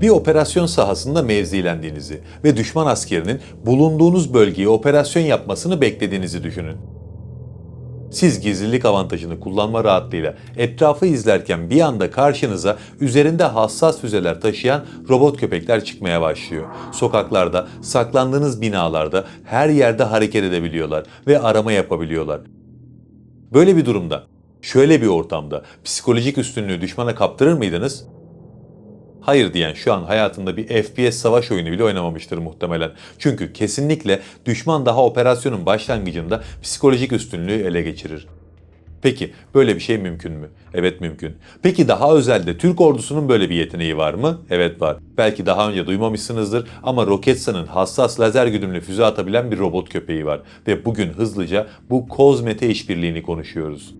Bir operasyon sahasında mevzilendiğinizi ve düşman askerinin bulunduğunuz bölgeye operasyon yapmasını beklediğinizi düşünün. Siz gizlilik avantajını kullanma rahatlığıyla etrafı izlerken bir anda karşınıza üzerinde hassas füzeler taşıyan robot köpekler çıkmaya başlıyor. Sokaklarda, saklandığınız binalarda her yerde hareket edebiliyorlar ve arama yapabiliyorlar. Böyle bir durumda, şöyle bir ortamda psikolojik üstünlüğü düşmana kaptırır mıydınız? Hayır diyen şu an hayatında bir FPS savaş oyunu bile oynamamıştır muhtemelen. Çünkü kesinlikle düşman daha operasyonun başlangıcında psikolojik üstünlüğü ele geçirir. Peki böyle bir şey mümkün mü? Evet mümkün. Peki daha özelde Türk ordusunun böyle bir yeteneği var mı? Evet var. Belki daha önce duymamışsınızdır ama Roketsan'ın hassas lazer güdümlü füze atabilen bir robot köpeği var. Ve bugün hızlıca bu Kozmete işbirliğini konuşuyoruz.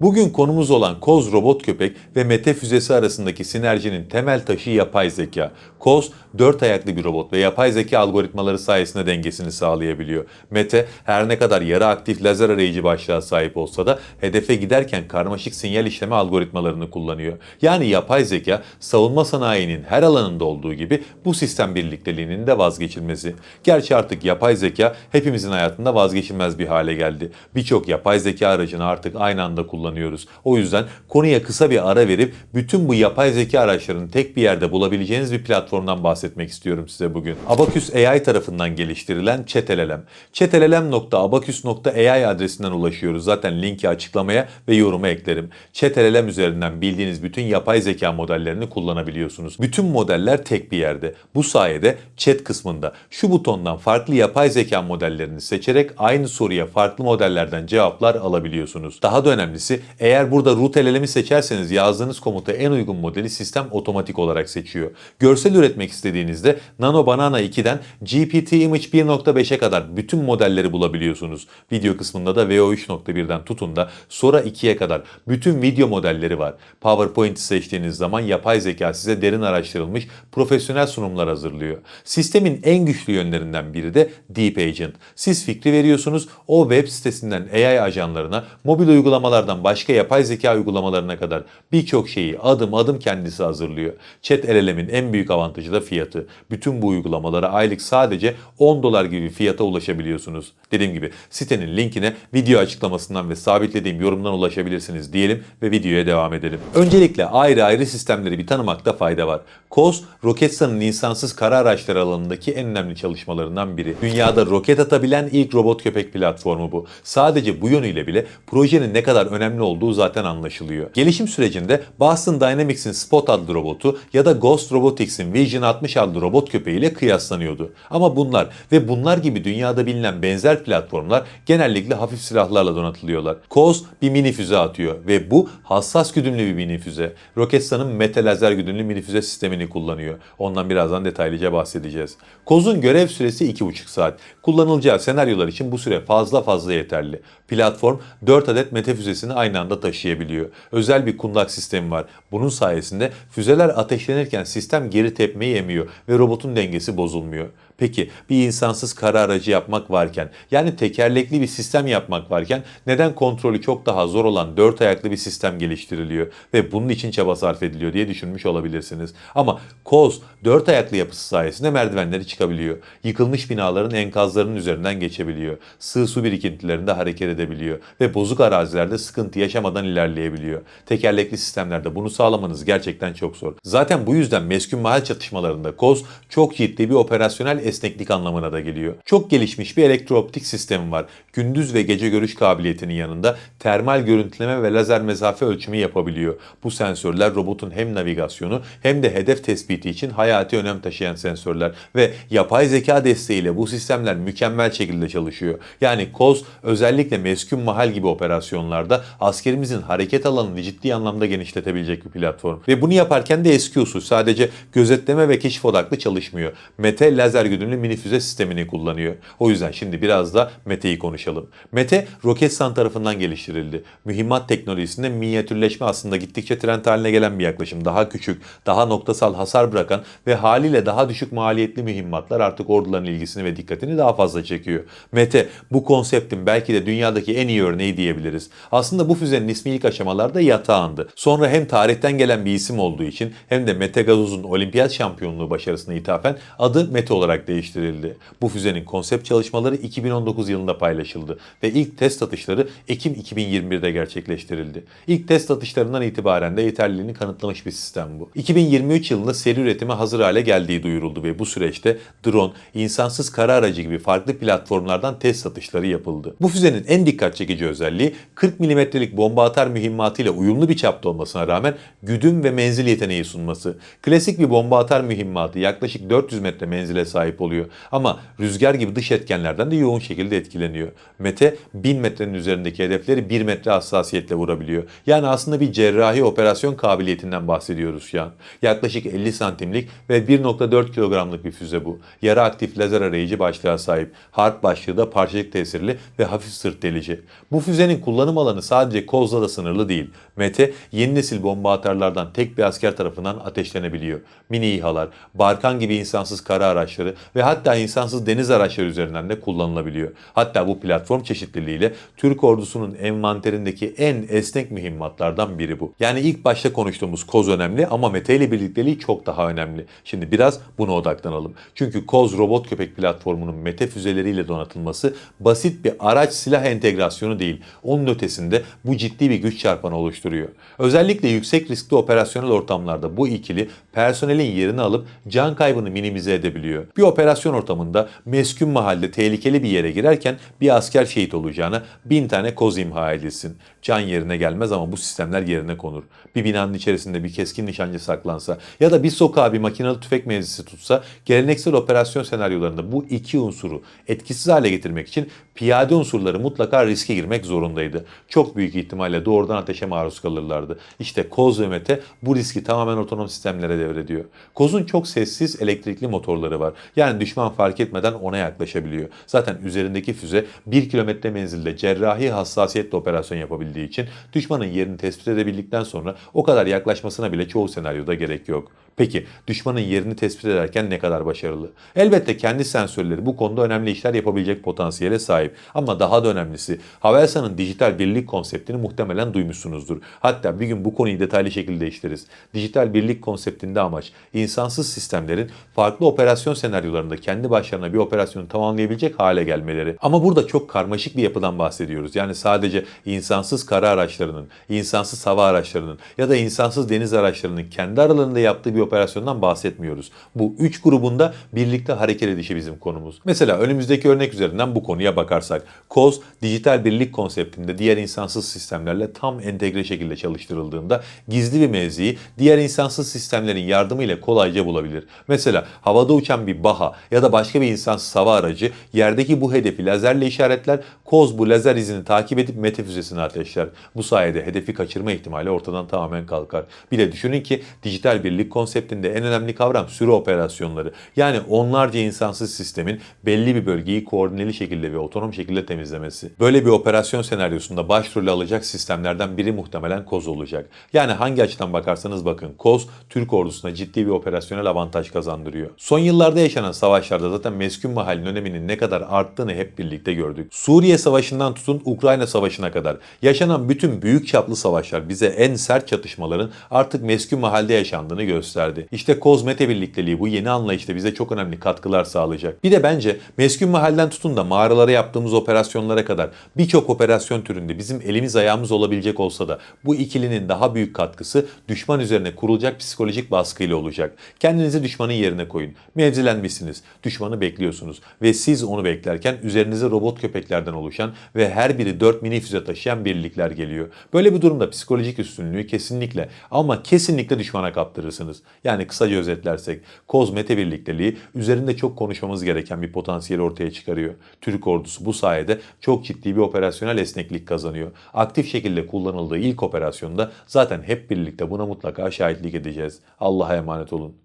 Bugün konumuz olan Koz robot köpek ve Mete füzesi arasındaki sinerjinin temel taşı yapay zeka. Koz, 4 ayaklı bir robot ve yapay zeka algoritmaları sayesinde dengesini sağlayabiliyor. Mete, her ne kadar yarı aktif lazer arayıcı başlığa sahip olsa da hedefe giderken karmaşık sinyal işleme algoritmalarını kullanıyor. Yani yapay zeka, savunma sanayinin her alanında olduğu gibi bu sistem birlikteliğinin de vazgeçilmezi. Gerçi artık yapay zeka hepimizin hayatında vazgeçilmez bir hale geldi. Birçok yapay zeka aracını artık aynı anda kullanıyoruz. O yüzden konuya kısa bir ara verip bütün bu yapay zeka araçlarını tek bir yerde bulabileceğiniz bir platformdan bahsetmek istiyorum size bugün. Abacus AI tarafından geliştirilen ChatLLM. chatllm.abacus.ai adresinden ulaşıyoruz. Zaten linki açıklamaya ve yoruma eklerim. ChatLLM üzerinden bildiğiniz bütün yapay zeka modellerini kullanabiliyorsunuz. Bütün modeller tek bir yerde. Bu sayede chat kısmında şu butondan farklı yapay zeka modellerini seçerek aynı soruya farklı modellerden cevaplar alabiliyorsunuz. Daha da önemlisi, eğer burada root LLM'i seçerseniz yazdığınız komuta en uygun modeli sistem otomatik olarak seçiyor. Görsel üretmek istediğinizde Nano Banana 2'den GPT Image 1.5'e kadar bütün modelleri bulabiliyorsunuz. Video kısmında da VO3.1'den tutun da Sora 2'ye kadar bütün video modelleri var. PowerPoint'i seçtiğiniz zaman yapay zeka size derin araştırılmış profesyonel sunumlar hazırlıyor. Sistemin en güçlü yönlerinden biri de Deep Agent. Siz fikri veriyorsunuz, o web sitesinden AI ajanlarına, mobil uygulamalardan başka yapay zeka uygulamalarına kadar birçok şeyi adım adım kendisi hazırlıyor. ChatLLM'in en büyük avantajı da fiyatı. Bütün bu uygulamalara aylık sadece $10 gibi fiyata ulaşabiliyorsunuz. Dediğim gibi sitenin linkine video açıklamasından ve sabitlediğim yorumdan ulaşabilirsiniz diyelim ve videoya devam edelim. Öncelikle ayrı ayrı sistemleri bir tanımakta fayda var. Koz, Roketsan'ın insansız kara araçları alanındaki en önemli çalışmalarından biri. Dünyada roket atabilen ilk robot köpek platformu bu. Sadece bu yönüyle bile projenin ne kadar önemli olduğu zaten anlaşılıyor. Gelişim sürecinde Boston Dynamics'in Spot adlı robotu ya da Ghost Robotics'in Vision 60 adlı robot köpeğiyle kıyaslanıyordu. Ama bunlar ve bunlar gibi dünyada bilinen benzer platformlar genellikle hafif silahlarla donatılıyorlar. Koz bir mini füze atıyor ve bu hassas güdümlü bir mini füze. Roketsan'ın Mete lazer güdümlü mini füze sistemini kullanıyor. Ondan birazdan detaylıca bahsedeceğiz. Koz'un görev süresi 2,5 saat. Kullanılacağı senaryolar için bu süre fazla yeterli. Platform 4 adet Mete füzesini aynı anda taşıyabiliyor. Özel bir kundak sistemi var. Bunun sayesinde füzeler ateşlenirken sistem geri tepmeyi emiyor ve robotun dengesi bozulmuyor. Peki bir insansız kara aracı yapmak varken, yani tekerlekli bir sistem yapmak varken neden kontrolü çok daha zor olan 4 ayaklı bir sistem geliştiriliyor ve bunun için çaba sarf ediliyor diye düşünmüş olabilirsiniz. Ama Koz 4 ayaklı yapısı sayesinde merdivenleri çıkabiliyor. Yıkılmış binaların enkazlarının üzerinden geçebiliyor. Sığ su birikintilerinde hareket edebiliyor ve bozuk arazilerde sıkıntı yaşamadan ilerleyebiliyor. Tekerlekli sistemlerde bunu sağlamanız gerçekten çok zor. Zaten bu yüzden meskun mahal çatışmalarında Koz çok ciddi bir operasyonel esneklik anlamına da geliyor. Çok gelişmiş bir elektrooptik sistemi var. Gündüz ve gece görüş kabiliyetinin yanında termal görüntüleme ve lazer mesafe ölçümü yapabiliyor. Bu sensörler robotun hem navigasyonu hem de hedef tespiti için hayati önem taşıyan sensörler ve yapay zeka desteğiyle bu sistemler mükemmel şekilde çalışıyor. Yani Koz özellikle meskun mahal gibi operasyonlarda askerimizin hareket alanını ciddi anlamda genişletebilecek bir platform. Ve bunu yaparken de eski usul sadece gözetleme ve keşif odaklı çalışmıyor. Mete lazer güdümlü mini füze sistemini kullanıyor. O yüzden şimdi biraz da Mete'yi konuşalım. Mete, Roketsan tarafından geliştirildi. Mühimmat teknolojisinde minyatürleşme aslında gittikçe trend haline gelen bir yaklaşım. Daha küçük, daha noktasal hasar bırakan ve haliyle daha düşük maliyetli mühimmatlar artık orduların ilgisini ve dikkatini daha fazla çekiyor. Mete, bu konseptin belki de dünyadaki en iyi örneği diyebiliriz. Aslında bu füzenin ismi ilk aşamalarda Yatağan'dı. Sonra hem tarihten gelen bir isim olduğu için hem de Mete Gazoz'un olimpiyat şampiyonluğu başarısına ithafen adı Mete olarak değiştirildi. Bu füzenin konsept çalışmaları 2019 yılında paylaşıldı ve ilk test atışları Ekim 2021'de gerçekleştirildi. İlk test atışlarından itibaren de yeterliliğini kanıtlamış bir sistem bu. 2023 yılında seri üretime hazır hale geldiği duyuruldu ve bu süreçte drone, insansız kara aracı gibi farklı platformlardan test atışları yapıldı. Bu füzenin en dikkat çekici özelliği 40 milimetrelik bomba atar mühimmatıyla uyumlu bir çapta olmasına rağmen güdüm ve menzil yeteneği sunması. Klasik bir bomba atar mühimmatı yaklaşık 400 metre menzile sahip oluyor ama rüzgar gibi dış etkenlerden de yoğun şekilde etkileniyor. Mete 1000 metrenin üzerindeki hedefleri 1 metre hassasiyetle vurabiliyor. Yani aslında bir cerrahi operasyon kabiliyetinden bahsediyoruz şu an. Yaklaşık 50 santimlik ve 1,4 kilogramlık bir füze bu. Yarı aktif lazer arayıcı başlığa sahip. Harp başlığı da parçacık tesirli ve hafif sırt delici. Bu füzenin kullanım alanı sadece Koz'la da sınırlı değil. Mete yeni nesil bomba atarlardan tek bir asker tarafından ateşlenebiliyor. Mini İHA'lar, Barkan gibi insansız kara araçları ve hatta insansız deniz araçları üzerinden de kullanılabiliyor. Hatta bu platform çeşitliliğiyle Türk ordusunun envanterindeki en esnek mühimmatlardan biri bu. Yani ilk başta konuştuğumuz Koz önemli ama Mete ile birlikteliği çok daha önemli. Şimdi biraz buna odaklanalım. Çünkü Koz robot köpek platformunun Mete füzeleriyle donatılması basit bir araç silah entegrasyonu değil. Onun ötesinde bu ciddi bir güç çarpanı oluşturuyor. Özellikle yüksek riskli operasyonel ortamlarda bu ikili personelin yerini alıp can kaybını minimize edebiliyor. Bir operasyon ortamında meskun mahalde tehlikeli bir yere girerken bir asker şehit olacağına 1000 tane koz imha edilsin. Can yerine gelmez ama bu sistemler yerine konur. Bir binanın içerisinde bir keskin nişancı saklansa ya da bir sokağa bir makinalı tüfek mevzisi tutsa geleneksel operasyon senaryolarında bu iki unsuru etkisiz hale getirmek için piyade unsurları mutlaka riske girmek zorundaydı. Çok büyük ihtimalle doğrudan ateşe maruz kalırlardı. İşte Koz ve Mete bu riski tamamen otonom sistemlere devrediyor. Koz'un çok sessiz elektrikli motorları var. Yani düşman fark etmeden ona yaklaşabiliyor. Zaten üzerindeki füze 1 kilometre menzilde cerrahi hassasiyetle operasyon yapabildiği için düşmanın yerini tespit edebildikten sonra o kadar yaklaşmasına bile çoğu senaryoda gerek yok. Peki düşmanın yerini tespit ederken ne kadar başarılı? Elbette kendi sensörleri bu konuda önemli işler yapabilecek potansiyele sahip. Ama daha da önemlisi Havelsan'ın dijital birlik konseptini muhtemelen duymuşsunuzdur. Hatta bir gün bu konuyu detaylı şekilde işleriz. Dijital birlik konseptinde amaç insansız sistemlerin farklı operasyon senaryolarında kendi başlarına bir operasyonu tamamlayabilecek hale gelmeleri. Ama burada çok karmaşık bir yapıdan bahsediyoruz. Yani sadece insansız kara araçlarının, insansız hava araçlarının ya da insansız deniz araçlarının kendi aralarında yaptığı bir operasyondan bahsetmiyoruz. Bu üç grubunda birlikte hareket edişi bizim konumuz. Mesela önümüzdeki örnek üzerinden bu konuya bakarsak, Koz dijital birlik konseptinde diğer insansız sistemlerle tam entegre şekilde çalıştırıldığında gizli bir mevziyi diğer insansız sistemlerin yardımıyla kolayca bulabilir. Mesela havada uçan bir BAHA ya da başka bir insansız hava aracı yerdeki bu hedefi lazerle işaretler, Koz bu lazer izini takip edip Mete füzesini ateşler. Bu sayede hedefi kaçırma ihtimali ortadan tamamen kalkar. Bir de düşünün ki dijital birlik konseptinde en önemli kavram sürü operasyonları. Yani onlarca insansız sistemin belli bir bölgeyi koordineli şekilde ve otonom şekilde temizlemesi. Böyle bir operasyon senaryosunda başrolü alacak sistemlerden biri muhtemelen Koz olacak. Yani hangi açıdan bakarsanız bakın Koz, Türk ordusuna ciddi bir operasyonel avantaj kazandırıyor. Son yıllarda yaşanan savaşlarda zaten meskun mahallenin öneminin ne kadar arttığını hep birlikte gördük. Suriye Savaşı'ndan tutun Ukrayna Savaşı'na kadar yaşanan bütün büyük çaplı savaşlar bize en sert çatışmaların artık meskun mahalde yaşandığını gösterdi. İşte Koz Mete birlikteliği bu yeni anlayışta bize çok önemli katkılar sağlayacak. Bir de bence meskun mahalden tutun da mağaralara yaptığımız operasyonlara kadar birçok operasyon türünde bizim elimiz ayağımız olabilecek olsa da bu ikilinin daha büyük katkısı düşman üzerine kurulacak psikolojik baskıyla olacak. Kendinizi düşmanın yerine koyun. Mevzilenmişsiniz. Düşmanı bekliyorsunuz ve siz onu beklerken üzerinize robot köpeklerden oluşan ve her biri 4 mini füze taşıyan birlikler geliyor. Böyle bir durumda psikolojik üstünlüğü kesinlikle ama kesinlikle düşmana kaptırırsınız. Yani kısaca özetlersek Koz Mete birlikteliği üzerinde çok konuşmamız gereken bir potansiyel ortaya çıkarıyor. Türk ordusu bu sayede çok ciddi bir operasyonel esneklik kazanıyor. Aktif şekilde kullanıldığı ilk operasyonda zaten hep birlikte buna mutlaka şahitlik edeceğiz. Allah'a emanet olun.